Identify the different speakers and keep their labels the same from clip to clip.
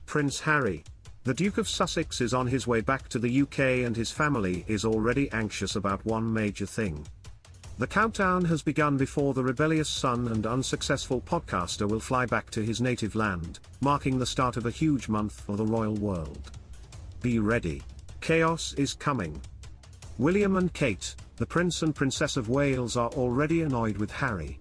Speaker 1: Prince Harry. The Duke of Sussex is on his way back to the UK and his family is already anxious about one major thing. The countdown has begun before the rebellious son and unsuccessful podcaster will fly back to his native land, marking the start of a huge month for the royal world. Be ready. Chaos is coming. William and Kate, the Prince and Princess of Wales, are already annoyed with Harry.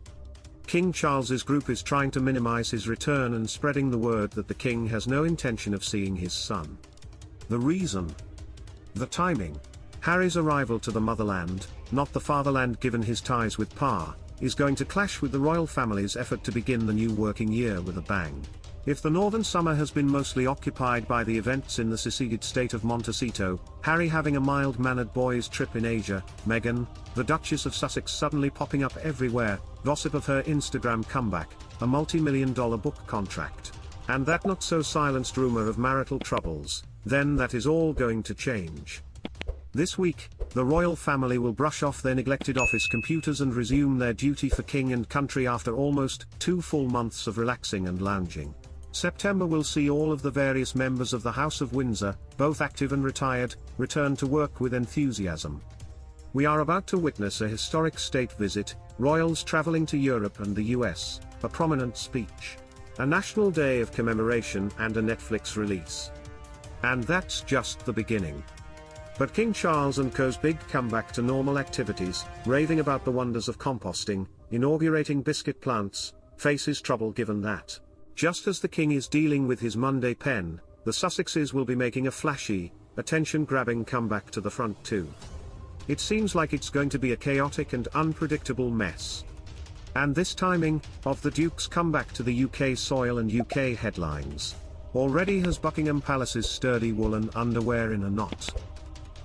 Speaker 1: King Charles's group is trying to minimize his return and spreading the word that the king has no intention of seeing his son. The reason? The timing. Harry's arrival to the Motherland, not the Fatherland given his ties with Pa, is going to clash with the royal family's effort to begin the new working year with a bang. If the northern summer has been mostly occupied by the events in the seceded state of Montecito, Harry having a mild-mannered boys' trip in Asia, Meghan, the Duchess of Sussex suddenly popping up everywhere, gossip of her Instagram comeback, a multi-million-dollar book contract, and that not-so-silenced rumor of marital troubles, then that is all going to change. This week, the royal family will brush off their neglected office computers and resume their duty for king and country after almost 2 full months of relaxing and lounging. September will see all of the various members of the House of Windsor, both active and retired, return to work with enthusiasm. We are about to witness a historic state visit, royals traveling to Europe and the US, a prominent speech, a national day of commemoration and a Netflix release. And that's just the beginning. But King Charles and co.'s big comeback to normal activities, raving about the wonders of composting, inaugurating biscuit plants, faces trouble given that, just as the king is dealing with his Monday pen, the Sussexes will be making a flashy, attention-grabbing comeback to the front too. It seems like it's going to be a chaotic and unpredictable mess. And this timing, of the Duke's comeback to the UK soil and UK headlines, already has Buckingham Palace's sturdy woolen underwear in a knot.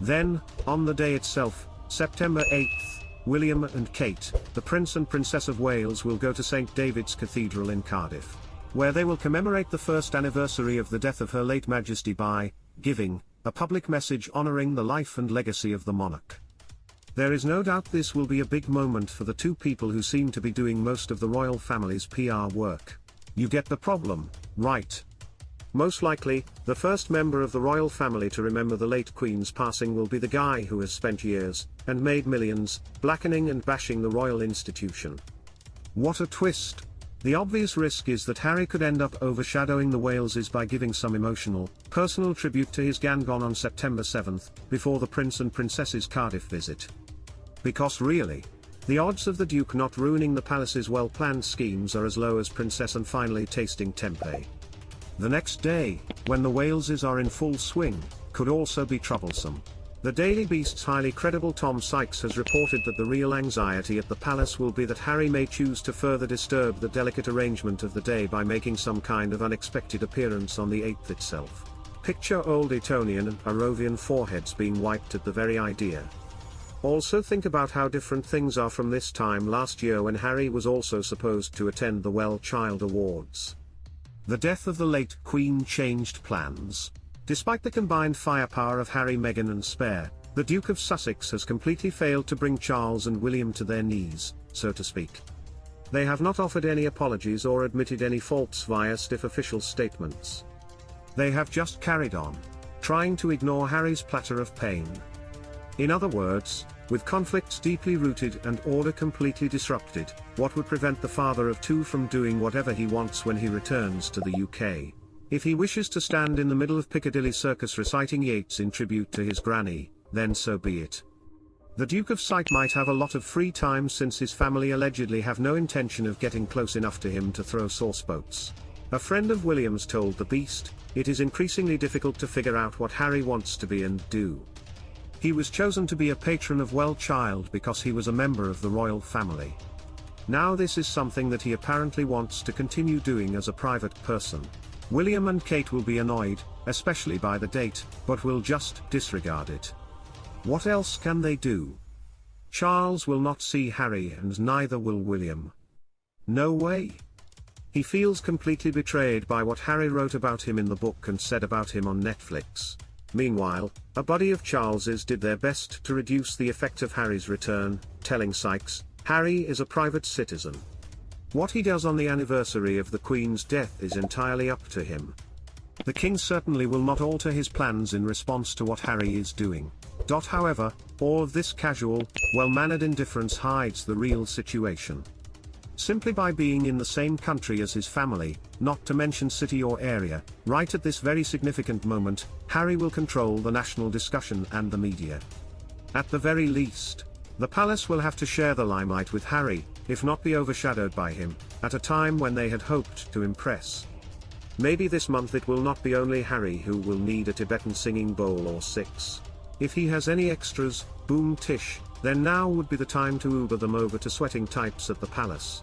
Speaker 1: Then, on the day itself, September 8th, William and Kate, the Prince and Princess of Wales, will go to St David's Cathedral in Cardiff, where they will commemorate the first anniversary of the death of Her late Majesty by giving a public message honoring the life and legacy of the monarch. There is no doubt this will be a big moment for the two people who seem to be doing most of the royal family's PR work. You get the problem, right? Most likely, the first member of the royal family to remember the late Queen's passing will be the guy who has spent years, and made millions, blackening and bashing the royal institution. What a twist! The obvious risk is that Harry could end up overshadowing the Waleses by giving some emotional, personal tribute to his Gangon on September 7th, before the Prince and Princess's Cardiff visit. Because really, the odds of the Duke not ruining the palace's well-planned schemes are as low as Princess and finally tasting tempeh. The next day, when the Waleses are in full swing, could also be troublesome. The Daily Beast's highly credible Tom Sykes has reported that the real anxiety at the palace will be that Harry may choose to further disturb the delicate arrangement of the day by making some kind of unexpected appearance on the 8th itself. Picture old Etonian and Barovian foreheads being wiped at the very idea. Also think about how different things are from this time last year when Harry was also supposed to attend the Well Child Awards. The death of the late Queen changed plans. Despite the combined firepower of Harry, Meghan and Spare, the Duke of Sussex has completely failed to bring Charles and William to their knees, so to speak. They have not offered any apologies or admitted any faults via stiff official statements. They have just carried on, trying to ignore Harry's platter of pain. In other words, with conflicts deeply rooted and order completely disrupted, what would prevent the father of two from doing whatever he wants when he returns to the UK? If he wishes to stand in the middle of Piccadilly Circus reciting Yeats in tribute to his granny, then so be it. The Duke of Sussex might have a lot of free time since his family allegedly have no intention of getting close enough to him to throw sauce boats. A friend of William's told The Beast, "It is increasingly difficult to figure out what Harry wants to be and do." He was chosen to be a patron of Well Child because he was a member of the royal family. Now this is something that he apparently wants to continue doing as a private person. William and Kate will be annoyed, especially by the date, but will just disregard it. What else can they do? Charles will not see Harry and neither will William. No way. He feels completely betrayed by what Harry wrote about him in the book and said about him on Netflix. Meanwhile, a buddy of Charles's did their best to reduce the effect of Harry's return, telling Sykes, "Harry is a private citizen. What he does on the anniversary of the Queen's death is entirely up to him. The king certainly will not alter his plans in response to what Harry is doing. However, all of this casual, well-mannered indifference hides the real situation. Simply by being in the same country as his family, not to mention city or area, right at this very significant moment, Harry will control the national discussion and the media. At the very least, the palace will have to share the limelight with Harry, if not be overshadowed by him, at a time when they had hoped to impress. Maybe this month it will not be only Harry who will need a Tibetan singing bowl or 6. If he has any extras, boom tish, then now would be the time to Uber them over to sweating types at the palace.